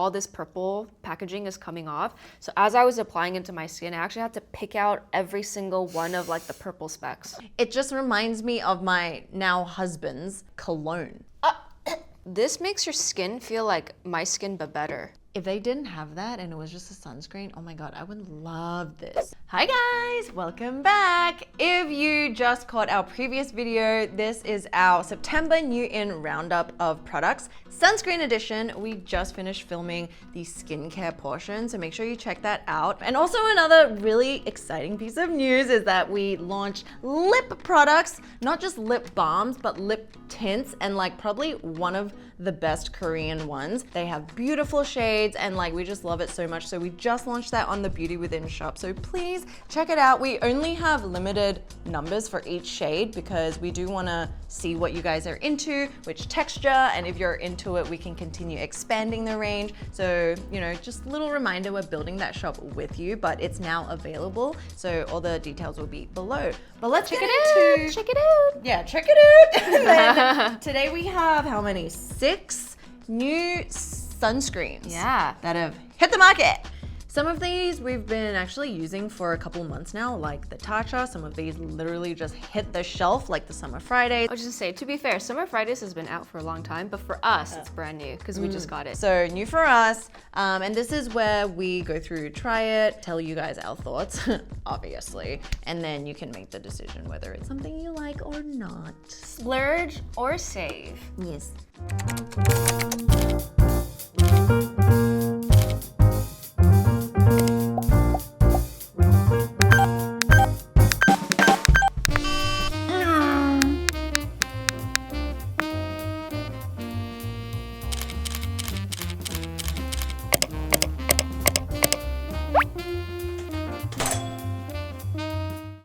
all this purple packaging is coming off. So as I was applying into my skin, I actually had to pick out every single one of like the purple specks. It just reminds me of my now husband's cologne. This makes your skin feel like my skin, but better. If they didn't have that and it was just a sunscreen, oh my God, I would love this. Hi guys, welcome back. If you just caught our previous video, this is our September New In roundup of products. Sunscreen edition, we just finished filming the skincare portion, so make sure you check that out. And also another really exciting piece of news is that we launched lip products, not just lip balms, but lip tints, and like probably one of the best Korean ones. They have beautiful shades and like we just love it so much. So we just launched that on the Beauty Within shop. So please check it out. We only have limited numbers for each shade because we do want to see what you guys are into, which texture, and if you're into it, we can continue expanding the range. So, you know, just a little reminder, we're building that shop with you, but it's now available. So all the details will be below. But let's Check get it into... out. Check it out. Yeah, check it out. And then today we have how many? 6 new sunscreens. Yeah. That have hit the market. Some of these we've been actually using for a couple months now, like the Tatcha. Some of these literally just hit the shelf, like the Summer Fridays. I was just say, to be fair, Summer Fridays has been out for a long time, but for us, it's brand new because we just got it. So new for us. And this is where we go through, try it, tell you guys our thoughts, obviously. And then you can make the decision whether it's something you like or not. Splurge or save? Yes.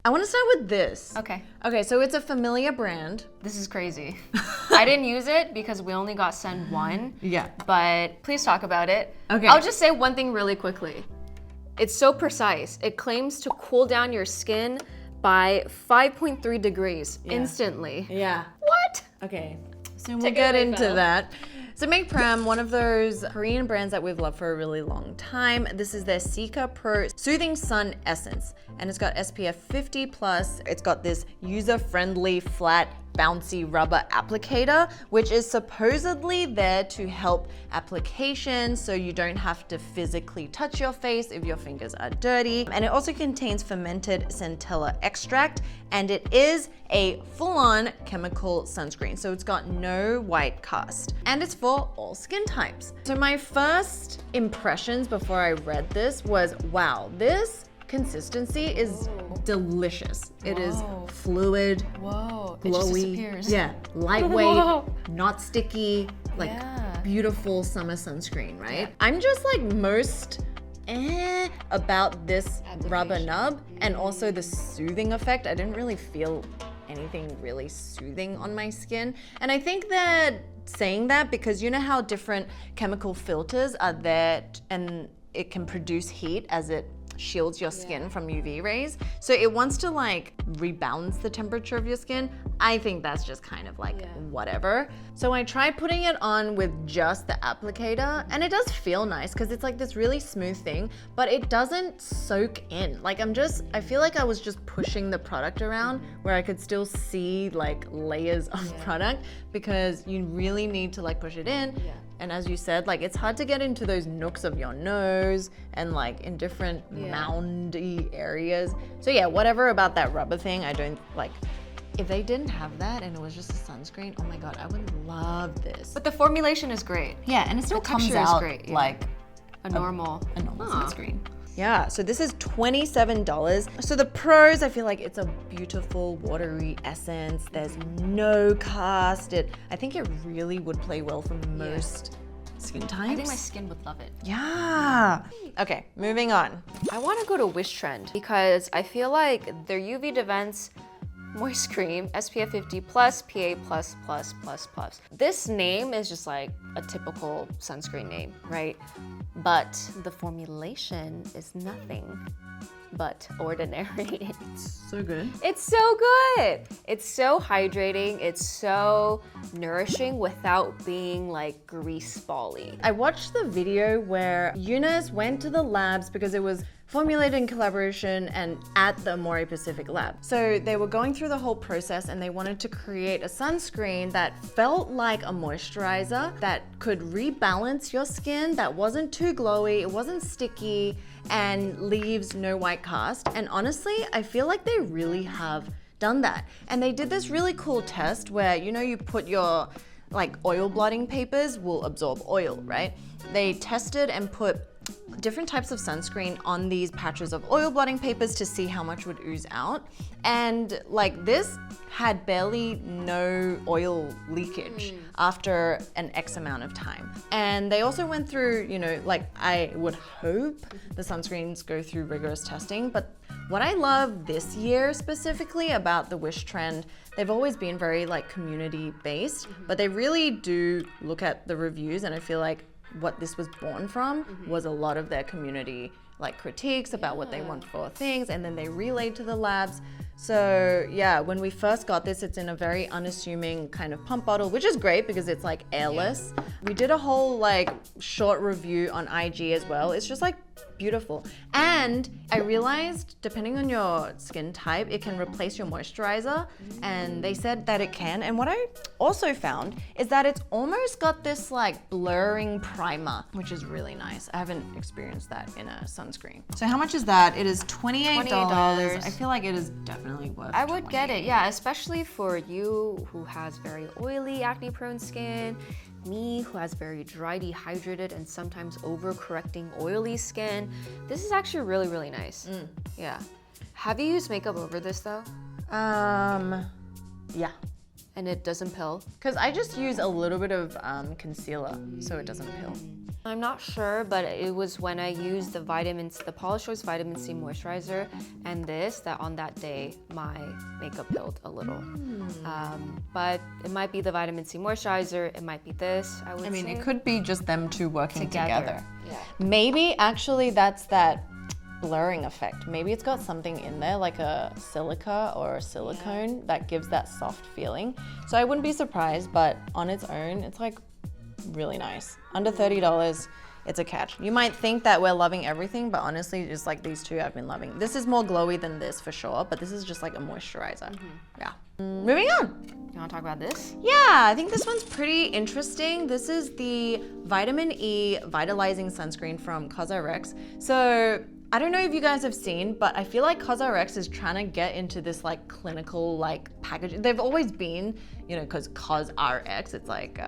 I want to start with this. Okay. Okay, so it's a familiar brand. This is crazy. I didn't use it because we only got sent one. Yeah. But please talk about it. Okay. I'll just say one thing really quickly. It's so precise. It claims to cool down your skin by 5.3 degrees instantly. Yeah. What? Okay, so we'll Take it get away, into Fel. that. So make Prem, one of those Korean brands that we've loved for a really long time. This is their Cica Pro Soothing Sun Essence, and it's got SPF 50 plus. It's got this user-friendly, flat, bouncy rubber applicator, which is supposedly there to help application so you don't have to physically touch your face if your fingers are dirty. And it also contains fermented centella extract, and it is a full-on chemical sunscreen. So it's got no white cast, and it's for all skin types. So my first impressions before I read this was, wow, this consistency is delicious. It is fluid, Whoa. It just glowy, disappears. yeah, lightweight, not sticky, like Yeah. beautiful summer sunscreen, right? I'm just like most about this rubber nub, and also the soothing effect. I didn't really feel anything really soothing on my skin. And I think that saying that because you know how different chemical filters are there and it can produce heat as it shields your skin from UV rays. So it wants to like rebalance the temperature of your skin. I think that's just kind of like whatever. So I tried putting it on with just the applicator, and it does feel nice because it's like this really smooth thing, but it doesn't soak in. Like I feel like I was just pushing the product around where I could still see like layers of product, because you really need to like push it in. And as you said, like it's hard to get into those nooks of your nose and like in different moundy areas. So yeah, whatever about that rubber thing, I don't like. If they didn't have that and it was just a sunscreen, oh my God, I would love this. But the formulation is great. Yeah, and it still comes texture is out great, yeah. like A normal. sunscreen. Yeah, so this is $27. So the pros, I feel like it's a beautiful watery essence. There's no cast. I think it really would play well for most skin types. I think my skin would love it. Yeah. Okay, moving on. I want to go to Wish Trend because I feel like their UV defense Moist Cream, SPF 50 plus, PA plus, plus, plus, plus. This name is just like a typical sunscreen name, right? But the formulation is nothing but ordinary. So good. It's so good. It's so hydrating. It's so nourishing without being like grease bally. I watched the video where Eunice went to the labs because it was formulated in collaboration and at the Amore Pacific lab. So they were going through the whole process and they wanted to create a sunscreen that felt like a moisturizer that could rebalance your skin, that wasn't too glowy, it wasn't sticky, and leaves no white cast. And honestly, I feel like they really have done that. And they did this really cool test where, you know, you put your like oil blotting papers will absorb oil, right? They tested and put different types of sunscreen on these patches of oil blotting papers to see how much would ooze out. And like this had barely no oil leakage after an X amount of time. And they also went through, you know, like I would hope the sunscreens go through rigorous testing, but what I love this year specifically about the Wish trend, they've always been very like community based, but they really do look at the reviews, and I feel like what this was born from was a lot of their community like critiques about what they want for things, and then they relayed to the labs. So yeah, when we first got this, it's in a very unassuming kind of pump bottle, which is great because it's like airless. We did a whole like short review on IG as well. It's just like beautiful. And I realized depending on your skin type, it can replace your moisturizer, and they said that it can. And what I also found is that it's almost got this like blurring primer, which is really nice. I haven't experienced that in a sunscreen. So how much is that? It is $28. I feel like it is definitely worth I would get it, yeah, especially for you who has very oily, acne-prone skin, me who has very dry, dehydrated, and sometimes overcorrecting oily skin. This is actually really, really nice. Yeah. Have you used makeup over this though? Yeah. And it doesn't pill? Because I just use a little bit of concealer so it doesn't peel. I'm not sure, but it was when I used the Polish Choice Vitamin C moisturizer and this, that on that day, my makeup peeled a little. But it might be the vitamin C moisturizer, it might be this, I would say. I mean, it could be just them two working together. Yeah. Maybe actually that's that blurring effect. Maybe it's got something in there like a silica or a silicone that gives that soft feeling. So I wouldn't be surprised, but on its own, it's like really nice. Under $30, it's a catch. You might think that we're loving everything, but honestly, just like these two I've been loving. This is more glowy than this for sure, but this is just like a moisturizer. Yeah. Moving on. You want to talk about this? Yeah, I think this one's pretty interesting. This is the Vitamin E Vitalizing Sunscreen from CosRx. So I don't know if you guys have seen, but I feel like CosRx is trying to get into this like clinical like packaging. They've always been, you know, because CosRx, it's like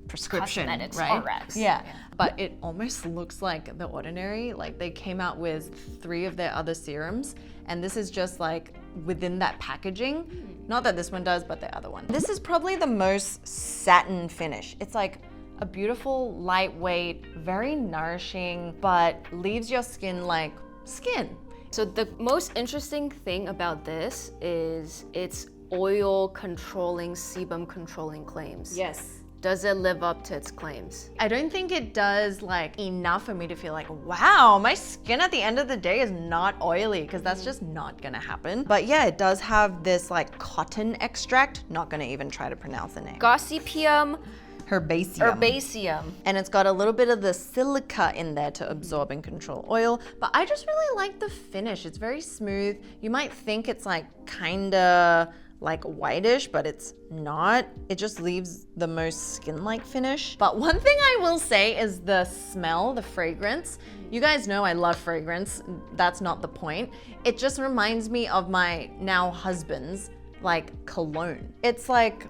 prescription, Cosmetics, right? RX. Yeah, but it almost looks like The Ordinary. Like they came out with 3 of their other serums, and this is just like within that packaging. Not that this one does, but the other one. This is probably the most satin finish. It's like a beautiful, lightweight, very nourishing, but leaves your skin like skin. So the most interesting thing about this is its oil controlling, sebum controlling claims. Yes. Does it live up to its claims? I don't think it does like enough for me to feel like, wow, my skin at the end of the day is not oily, because that's just not gonna happen. But yeah, it does have this like cotton extract, not gonna even try to pronounce the name. Gossypium herbaceum. And it's got a little bit of the silica in there to absorb and control oil. But I just really like the finish. It's very smooth. You might think it's like kinda like whitish, but it's not. It just leaves the most skin-like finish. But one thing I will say is the smell, the fragrance. You guys know I love fragrance. That's not the point. It just reminds me of my now husband's like cologne. It's like,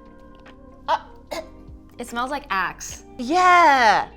it smells like Axe. yeah.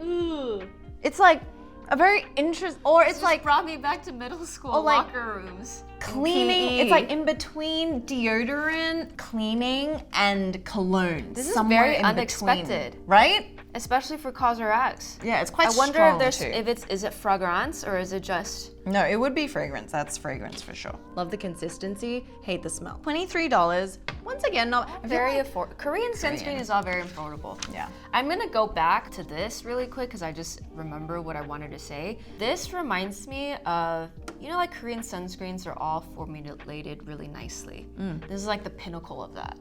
Ooh. It's like a very interesting, or it's like brought me back to middle school like, locker rooms. Cleaning, it's like in between deodorant, cleaning, and cologne. This is somewhere very in unexpected. between, right? Especially for CosRX. Yeah, it's quite I wonder strong if too. is it fragrance or is it just... No, it would be fragrance. That's fragrance for sure. Love the consistency, hate the smell. $23. Once again, not Very affordable. Korean sunscreen is all very affordable. Yeah. I'm gonna go back to this really quick because I just remember what I wanted to say. This reminds me of, you know, like Korean sunscreens are all formulated really nicely. This is like the pinnacle of that,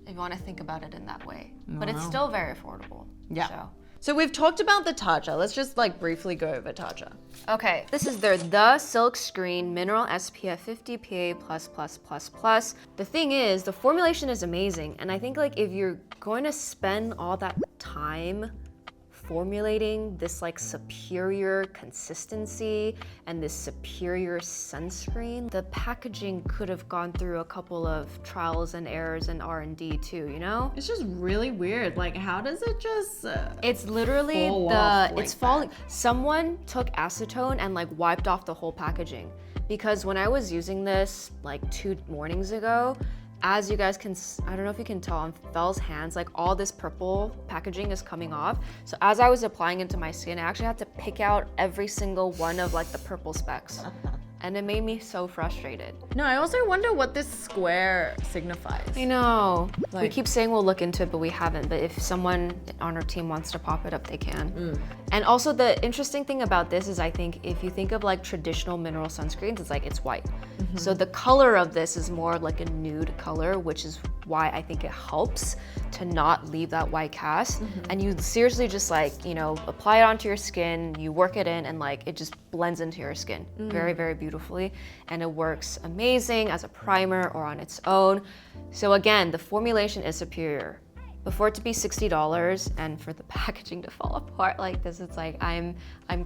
if you want to think about it in that way. But it's still very affordable. Yeah. So we've talked about the Tatcha. Let's just like briefly go over Tatcha. Okay, this is their The Silkscreen Mineral SPF 50 PA+++++. The thing is, the formulation is amazing, and I think like if you're going to spend all that time formulating this like superior consistency and this superior sunscreen, the packaging could have gone through a couple of trials and errors and R&D too, you know? It's just really weird. Like, how does it just It's literally fall off like it's falling. Someone took acetone and like wiped off the whole packaging. Because when I was using this like 2 mornings ago, as you guys can, I don't know if you can tell on Fel's hands, like all this purple packaging is coming off. So as I was applying it to my skin, I actually had to pick out every single one of like the purple specks. And it made me so frustrated. No, I also wonder what this square signifies. I know. We Like- keep saying we'll look into it, but we haven't. But if someone on our team wants to pop it up, they can. And also the interesting thing about this is I think if you think of like traditional mineral sunscreens, it's like it's white. So the color of this is more like a nude color, which is why I think it helps to not leave that white cast. And you seriously just like, you know, apply it onto your skin, you work it in, and like it just blends into your skin very, very beautifully. And it works amazing as a primer or on its own. So again, the formulation is superior. But for it to be $60 and for the packaging to fall apart like this, it's like I'm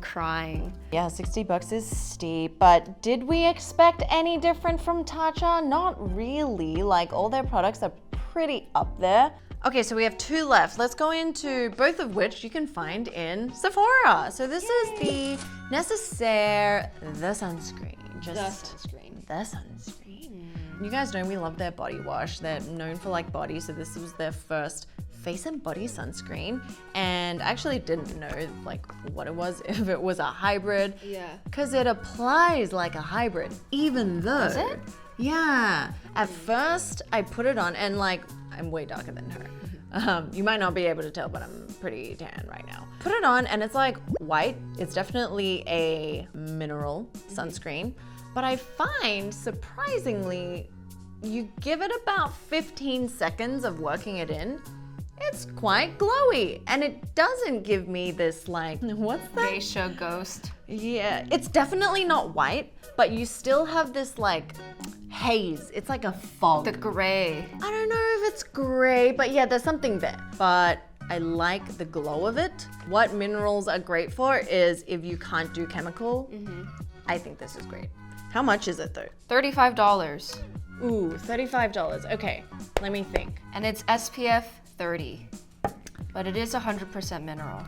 crying. Yeah, $60 is steep, but did we expect any different from Tatcha? Not really. Like, all their products are pretty up there. Okay, so we have 2 left. Let's go into both of which you can find in Sephora. So this is the Necessaire The Sunscreen. The Sunscreen. You guys know we love their body wash. They're known for like body, so this was their first face and body sunscreen. And I actually didn't know like what it was, if it was a hybrid. Yeah. Because it applies like a hybrid, even though. Does it? Yeah. At first, I put it on and like, I'm way darker than her. You might not be able to tell, but I'm pretty tan right now. Put it on and it's like white. It's definitely a mineral sunscreen. But I find, surprisingly, you give it about 15 seconds of working it in, it's quite glowy. And it doesn't give me this like, what's that? Geisha ghost. Yeah, it's definitely not white, but you still have this like haze. It's like a fog. The gray. I don't know if it's gray, but yeah, there's something there. But I like the glow of it. What minerals are great for is if you can't do chemical, I think this is great. How much is it though? $35. Ooh, $35. Okay, let me think. And it's SPF 30. But it is 100% mineral.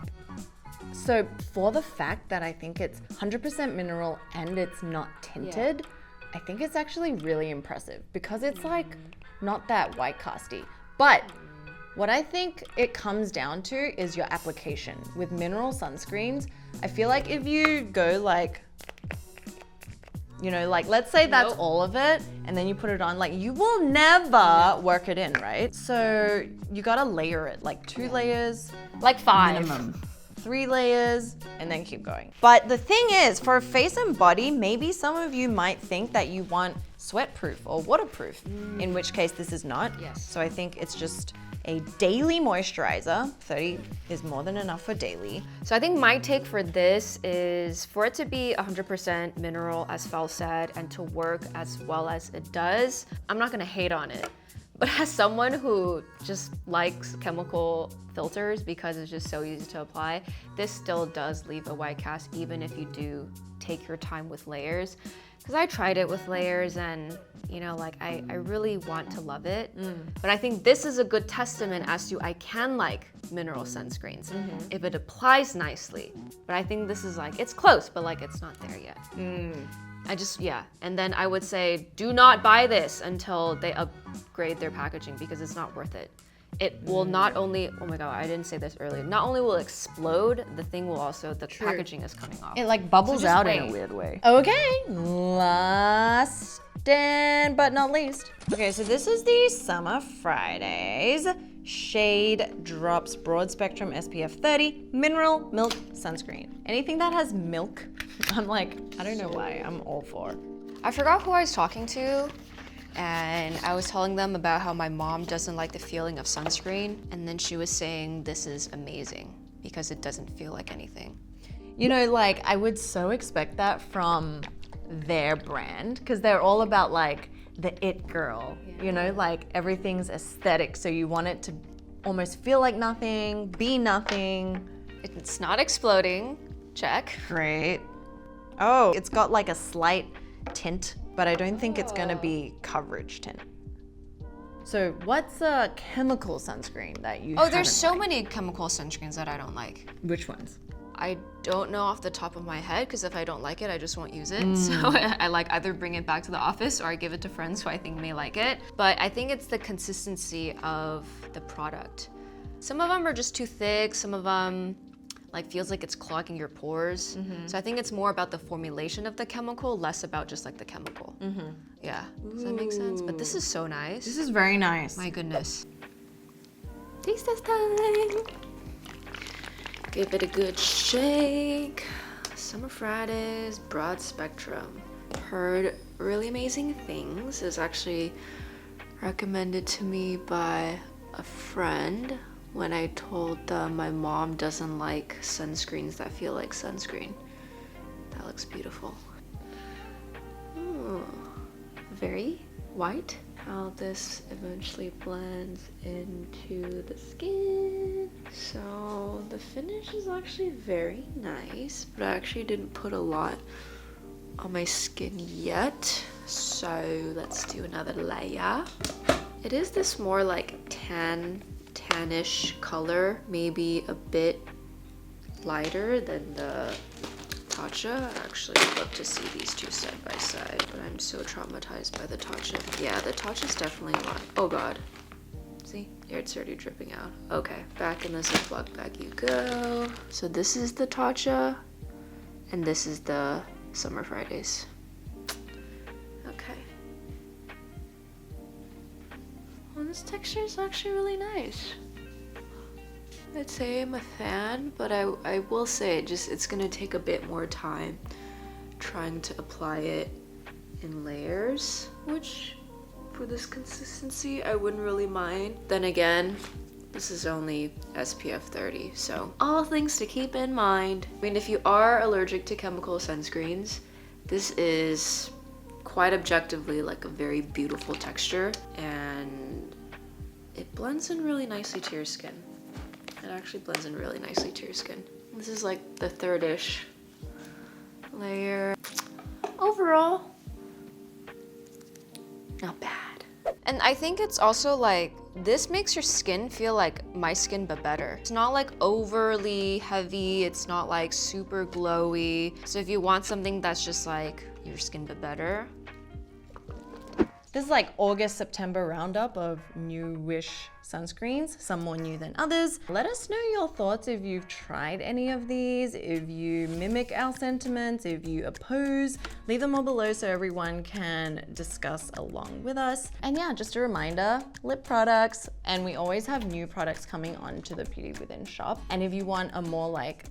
So for the fact that I think it's 100% mineral and it's not tinted, I think it's actually really impressive because it's like not that white casty. But what I think it comes down to is your application. With mineral sunscreens, I feel like if you go like, you know, like let's say that's all of it and then you put it on, like you will never work it in, right? So you gotta layer it, like 2 layers. Like 5. Minimum. 3 layers and then keep going. But the thing is, for face and body, maybe some of you might think that you want sweat proof or waterproof, in which case this is not. Yes. So I think it's just a daily moisturizer. 30 is more than enough for daily. So I think my take for this is for it to be 100% mineral, as Fel said, and to work as well as it does, I'm not gonna hate on it. But as someone who just likes chemical filters because it's just so easy to apply, this still does leave a white cast even if you do take your time with layers. Because I tried it with layers and, you know, like I really want to love it. But I think this is a good testament as to I can like mineral sunscreens if it applies nicely. But I think this is like, it's close, but like it's not there yet. And then I would say, do not buy this until they upgrade their packaging because it's not worth it. it will not only, oh my God, I didn't say this earlier, not only will it explode, the thing will also, the packaging is coming off. It like bubbles out in a weird way. Okay, last but not least. Okay, so this is the Summer Fridays Shade Drops Broad Spectrum SPF 30 Mineral Milk Sunscreen. Anything that has milk, I'm like, I don't know why, I'm all for. I forgot who I was talking to, and I was telling them about how my mom doesn't like the feeling of sunscreen, and then she was saying this is amazing because it doesn't feel like anything. You know, like I would so expect that from their brand because they're all about like the it girl, you know, like everything's aesthetic, so you want it to almost feel like nothing, be nothing. It's not exploding, check. Great. Oh, it's got like a slight tint, but I don't think it's gonna be coverage tint. So what's a chemical sunscreen that you there's so many chemical sunscreens that I don't like. Which ones? I don't know off the top of my head because if I don't like it, I just won't use it. So I like either bring it back to the office or I give it to friends who I think may like it. But I think it's the consistency of the product. Some of them are just too thick. Some of them like feels like it's clogging your pores. So I think it's more about the formulation of the chemical, less about just like the chemical. Yeah, does that make sense? But this is so nice. This is very nice. My goodness. Taste test time. Give it a good shake. Summer Fridays, broad spectrum. Heard really amazing things. It was actually recommended to me by a friend when I told them my mom doesn't like sunscreens that feel like sunscreen. That looks beautiful. Ooh, very white. How this eventually blends into the skin. So the finish is actually very nice, but I actually didn't put a lot on my skin yet. So let's do another layer. It is this more like tannish color, maybe a bit lighter than the Tatcha. I actually would love to see these two side by side, but I'm so traumatized by the Tatcha. Yeah, the Tatcha's definitely a lot. Oh God. See? Here it's already dripping out. Okay, back in the Ziploc bag you go. So this is the Tatcha, and this is the Summer Fridays. Okay. Well, this texture is actually really nice. I'd say I'm a fan, but I will say it's gonna take a bit more time trying to apply it in layers, which for this consistency I wouldn't really mind. Then again, this is only SPF 30, so all things to keep in mind. I mean, if you are allergic to chemical sunscreens, this is quite objectively like a very beautiful texture, and it blends in really nicely to your skin. It actually blends in really nicely to your skin. This is like the third-ish layer. Overall, not bad. And I think it's also like, this makes your skin feel like my skin but better. It's not like overly heavy, it's not like super glowy. So if you want something that's just like your skin but better. This is like August, September roundup of newish sunscreens, some more new than others. Let us know your thoughts if you've tried any of these, if you mimic our sentiments, if you oppose. Leave them all below so everyone can discuss along with us. And yeah, just a reminder, lip products, and we always have new products coming onto the Beauty Within shop. And if you want a more like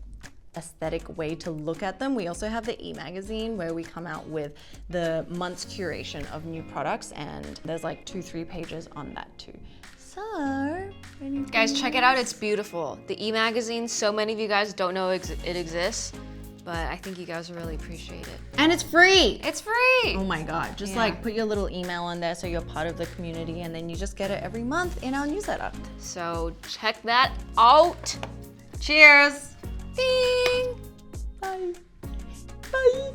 aesthetic way to look at them, we also have the e-magazine where we come out with the month's curation of new products, and there's like 2-3 pages on that too. So guys, check it out, it's beautiful. The e-magazine, so many of you guys don't know it exists, but I think you guys will really appreciate it. And it's free! It's free! Oh my God, just like put your little email on there so you're part of the community, and then you just get it every month in our newsletter. So check that out. Cheers! Ding! Bye. Bye.